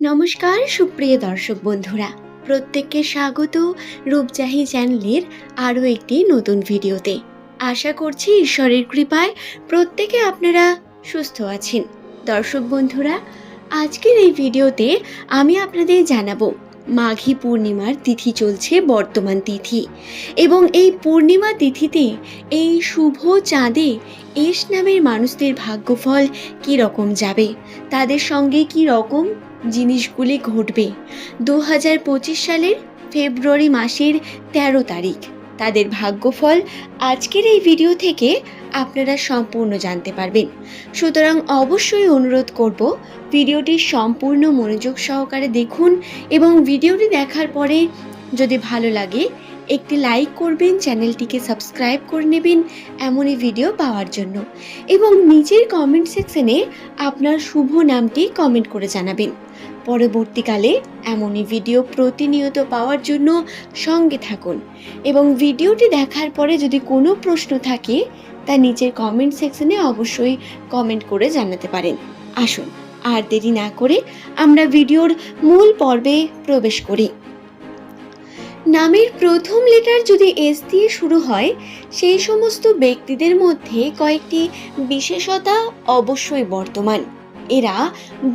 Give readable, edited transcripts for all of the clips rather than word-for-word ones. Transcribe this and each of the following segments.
নমস্কার সুপ্রিয় দর্শক বন্ধুরা, প্রত্যেককে স্বাগত রূপজাহি চ্যানেলের আরও একটি নতুন ভিডিওতে। আশা করছি ঈশ্বরের কৃপায় প্রত্যেকে আপনারা সুস্থ আছেন। দর্শক বন্ধুরা, আজকের এই ভিডিওতে আমি আপনাদের জানাবো মাঘী পূর্ণিমার তিথি চলছে বর্তমান তিথি, এবং এই পূর্ণিমা তিথিতে এই শুভ চাঁদে এস নামের মানুষদের ভাগ্যফল কী রকম যাবে, তাদের সঙ্গে কী রকম জিনিসগুলি ঘটবে। 2025 সালের ফেব্রুয়ারি মাসের 13 তারিখ তাদের ভাগ্যফল আজকের এই ভিডিও থেকে আপনারা সম্পূর্ণ জানতে পারবেন। সুতরাং অবশ্যই অনুরোধ করব, ভিডিওটি সম্পূর্ণ মনোযোগ সহকারে দেখুন এবং ভিডিওটি দেখার পরে যদি ভালো লাগে একটি লাইক করবেন, চ্যানেলটিকে সাবস্ক্রাইব করে নেবেন এমনই ভিডিও পাওয়ার জন্য, এবং নিচের কমেন্ট সেকশনে আপনার শুভ নামটি কমেন্ট করে জানাবেন। পরবর্তীকালে এমনই ভিডিও প্রতিনিয়ত পাওয়ার জন্য সঙ্গে থাকুন, এবং ভিডিওটি দেখার পরে যদি কোনো প্রশ্ন থাকে তা নিচের কমেন্ট সেকশনে অবশ্যই কমেন্ট করে জানাতে পারেন। আসুন আর দেরি না করে আমরা ভিডিওর মূল পর্বে প্রবেশ করি। নামের প্রথম লেটার যদি এস দিয়ে শুরু হয়, সেই সমস্ত ব্যক্তিদের মধ্যে কয়েকটি বিশেষতা অবশ্যই বর্তমান। এরা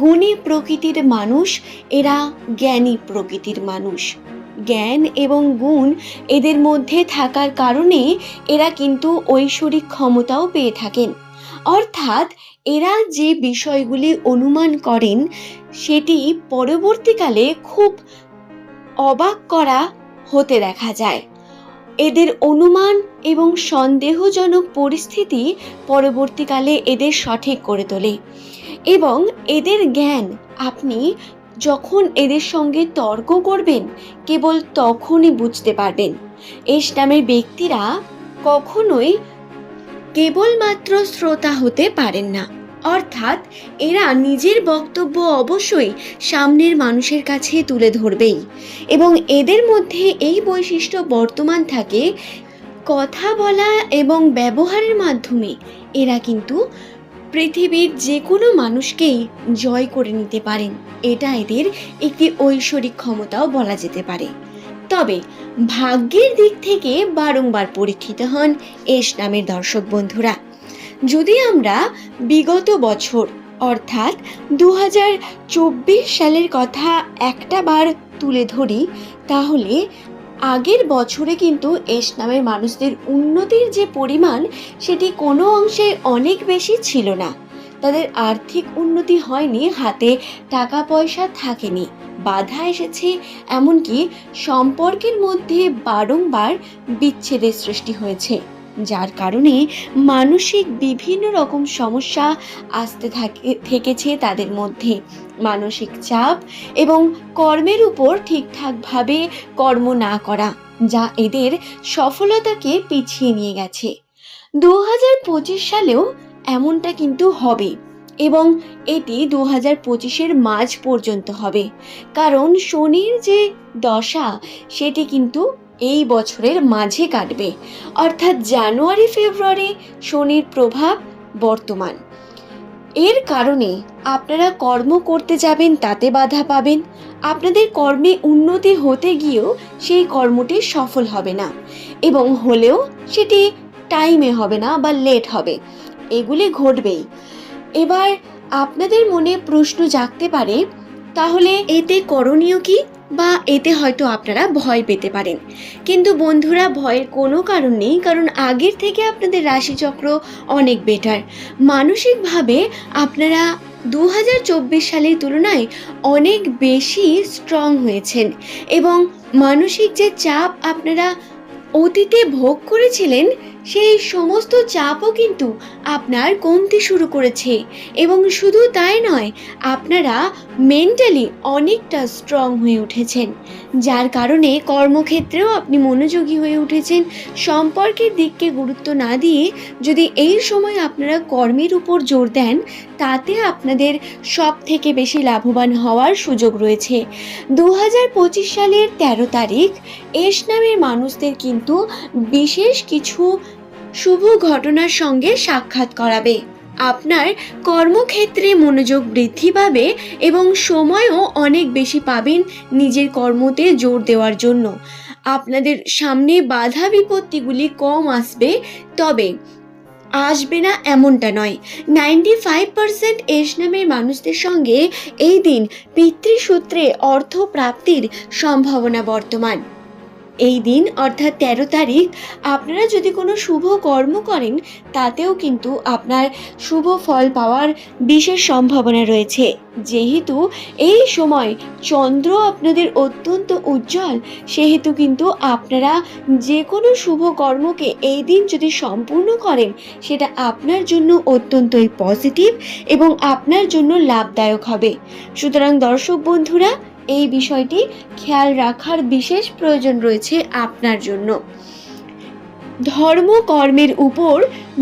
গুণী প্রকৃতির মানুষ, এরা জ্ঞানী প্রকৃতির মানুষ। জ্ঞান এবং গুণ এদের মধ্যে থাকার কারণে এরা কিন্তু ঐশ্বরিক ক্ষমতাও পেয়ে থাকেন। অর্থাৎ এরা যে বিষয়গুলি অনুমান করেন সেটি পরবর্তীকালে খুব অবাক করা হতে দেখা যায়। এদের অনুমান এবং সন্দেহজনক পরিস্থিতি পরবর্তীকালে এদের সঠিক করে তোলে, এবং এদের জ্ঞান আপনি যখন এদের সঙ্গে তর্ক করবেন কেবল তখনই বুঝতে পারবেন। এস নামের ব্যক্তিরা কখনোই কেবলমাত্র শ্রোতা হতে পারেন না, অর্থাৎ এরা নিজের বক্তব্য অবশ্যই সামনের মানুষের কাছে তুলে ধরবেই, এবং এদের মধ্যে এই বৈশিষ্ট্য বর্তমান থাকে। কথা বলা এবং ব্যবহারের মাধ্যমে এরা কিন্তু পৃথিবীর যে কোনো মানুষকেই জয় করে নিতে পারেন। এটা এদের একটি ঐশ্বরিক ক্ষমতাও বলা যেতে পারে। তবে ভাগ্যের দিক থেকে বারংবার পরীক্ষিত হন এস নামের দর্শক বন্ধুরা। যদি আমরা বিগত বছর অর্থাৎ 2024 সালের কথা একটা বার তুলে ধরি, তাহলে আগের বছরে কিন্তু এস নামের মানুষদের উন্নতির যে পরিমাণ সেটি কোনো অংশে অনেক বেশি ছিল না। তাদের আর্থিক উন্নতি হয়নি, হাতে টাকা পয়সা থাকেনি, বাধা এসেছে, এমনকি সম্পর্কের মধ্যে বারংবার বিচ্ছেদের সৃষ্টি হয়েছে, যার কারণে মানসিক বিভিন্ন রকম সমস্যা আসতে থেকেছে তাদের মধ্যে। মানসিক চাপ এবং কর্মের উপর ঠিকঠাকভাবে কর্ম না করা, যা এদের সফলতাকে পিছিয়ে নিয়ে গেছে। 2025 সালেও এমনটা কিন্তু হবে, এবং এটি 2025-এর মাঝ পর্যন্ত হবে, কারণ শনির যে দশা সেটি কিন্তু এই বছরের মাঝে কাটবে, অর্থাৎ জানুয়ারি ফেব্রুয়ারি শনির প্রভাব বর্তমান। এর কারণে আপনারা কর্ম করতে যাবেন, তাতে বাধা পাবেন। আপনাদের কর্মে উন্নতি হতে গিয়েও সেই কর্মটি সফল হবে না, এবং হলেও সেটি টাইমে হবে না বা লেট হবে, এগুলি ঘটবেই। এবার আপনাদের মনে প্রশ্ন জাগতে পারে, তাহলে এতে করণীয় কি, বা এতে হয়তো আপনারা ভয় পেতে পারেন। কিন্তু বন্ধুরা, ভয়ের কোনো কারণ নেই, কারণ আগের থেকে আপনাদের রাশিচক্র অনেক বেটার। মানসিকভাবে আপনারা 2024 সালের তুলনায় অনেক বেশি স্ট্রং হয়েছেন, এবং মানসিক যে চাপ আপনারা অতীতে ভোগ করেছিলেন সেই সমস্ত চাপও কিন্তু আপনার কমতে শুরু করেছে। এবং শুধু তাই নয়, আপনারা মেন্টালি অনেকটা স্ট্রং হয়ে উঠেছেন, যার কারণে কর্মক্ষেত্রেও আপনি মনোযোগী হয়ে উঠেছেন। সম্পর্কের দিককে গুরুত্ব না দিয়ে যদি এই সময় আপনারা কর্মের উপর জোর দেন, তাতে আপনাদের সব থেকে বেশি লাভবান হওয়ার সুযোগ রয়েছে। 2025 সালের 13 তারিখ এস নামের মানুষদের কিন্তু বিশেষ কিছু শুভ ঘটনার সঙ্গে সাক্ষাৎ করাবে। আপনার কর্মক্ষেত্রে মনোযোগ বৃদ্ধি পাবে এবং সময়ও অনেক বেশি পাবেন নিজের কর্মতে জোর দেওয়ার জন্য। আপনাদের সামনে বাধা বিপত্তিগুলি কম আসবে, তবে আসবে না এমনটা নয়। 95% এস নামের মানুষদের সঙ্গে এই দিন পিতৃসূত্রে অর্থ প্রাপ্তির সম্ভাবনা বর্তমান। এই দিন অর্থাৎ 13 তারিখ আপনারা যদি কোনো শুভ কর্ম করেন, তাতেও কিন্তু আপনার শুভ ফল পাওয়ার বিশেষ সম্ভাবনা রয়েছে। যেহেতু এই সময় চন্দ্র আপনাদের অত্যন্ত উজ্জ্বল, সেহেতু কিন্তু আপনারা যে কোনো শুভ কর্মকে এই দিন যদি সম্পূর্ণ করেন, সেটা আপনার জন্য অত্যন্তই পজিটিভ এবং আপনার জন্য লাভদায়ক হবে। সুতরাং দর্শক বন্ধুরা, এই বিষয়টি খেয়াল রাখার বিশেষ প্রয়োজন রয়েছে আপনার জন্য। ধর্ম কর্মের উপর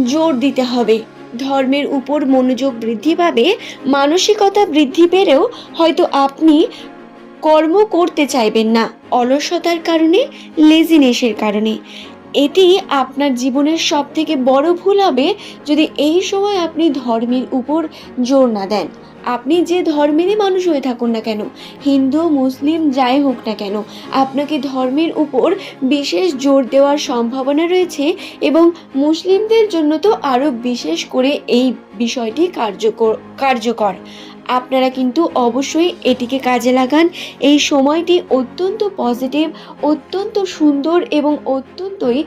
জোর দিতে হবে। ধর্মের উপর মনোযোগ বৃদ্ধি পাবে, মানসিকতা বৃদ্ধি পেলেও হয়তো আপনি কর্ম করতে চাইবেন না, অলসতার কারণে, লেজিনেসের কারণে। এটি আপনার জীবনের সবথেকে বড় ভুল হবে যদি এই সময় আপনি ধর্মের উপর জোর না দেন। আপনি যে ধর্মেরই মানুষ হয়ে থাকুন না কেন, হিন্দু মুসলিম যাই হোক না কেন, আপনাকে ধর্মের উপর বিশেষ জোর দেওয়ার সম্ভাবনা রয়েছে এবং মুসলিমদের জন্য তো আরও বিশেষ করে এই বিষয়টি কার্যকর। আপনারা কিন্তু অবশ্যই এটিকে কাজে লাগান। এই সময়টি অত্যন্ত পজিটিভ, অত্যন্ত সুন্দর এবং অত্যন্তই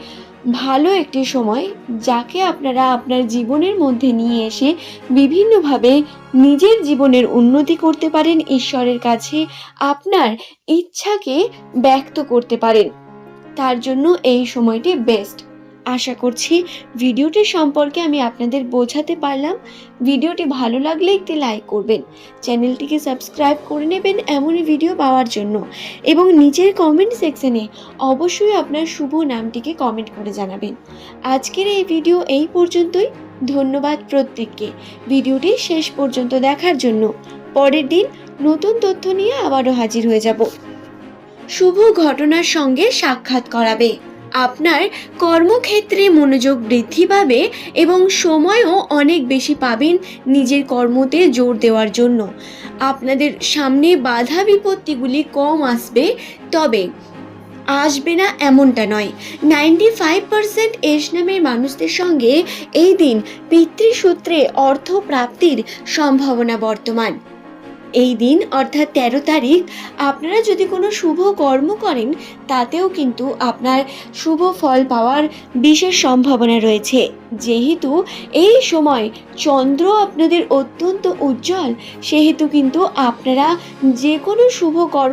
ভালো একটি সময়, যাকে আপনারা আপনার জীবনের মধ্যে নিয়ে এসে বিভিন্নভাবে নিজের জীবনের উন্নতি করতে পারেন, ঈশ্বরের কাছে আপনার ইচ্ছাকে ব্যক্ত করতে পারেন। তার জন্য এই সময়টি বেস্ট। আশা করছি ভিডিওটি সম্পর্কে আমি আপনাদের বোঝাতে পারলাম। ভিডিওটি ভালো লাগলে একটি লাইক করবেন, চ্যানেলটিকে সাবস্ক্রাইব করে নেবেন এমনই ভিডিও পাওয়ার জন্য, এবং নিচের কমেন্ট সেকশনে অবশ্যই আপনার শুভ নামটিকে কমেন্ট করে জানাবেন। আজকের এই ভিডিও এই পর্যন্তই। ধন্যবাদ প্রত্যেককে ভিডিওটি শেষ পর্যন্ত দেখার জন্য। পরের দিন নতুন তথ্য নিয়ে আবারও হাজির হয়ে যাব। শুভ ঘটনার সঙ্গে সাক্ষাৎ করাবে। আপনার কর্মক্ষেত্রে মনোযোগ বৃদ্ধি পাবে এবং সময়ও অনেক বেশি পাবেন নিজের কর্মতে জোর দেওয়ার জন্য। আপনাদের সামনে বাধা বিপত্তিগুলি কম আসবে, তবে আসবে না এমনটা নয়। 95% এস নামের মানুষদের সঙ্গে এই দিন পিতৃসূত্রে অর্থ প্রাপ্তির সম্ভাবনা বর্তমান। এই দিন অর্থাৎ 13 তারিখ আপনারা যদি কোনো শুভ কর্ম করেন, তাতেও কিন্তু আপনার শুভ ফল পাওয়ার বিশেষ সম্ভাবনা রয়েছে। যেহেতু এই সময় চন্দ্র আপনাদের অত্যন্ত উজ্জ্বল, সেহেতু কিন্তু আপনারা যে কোনো শুভ কর্ম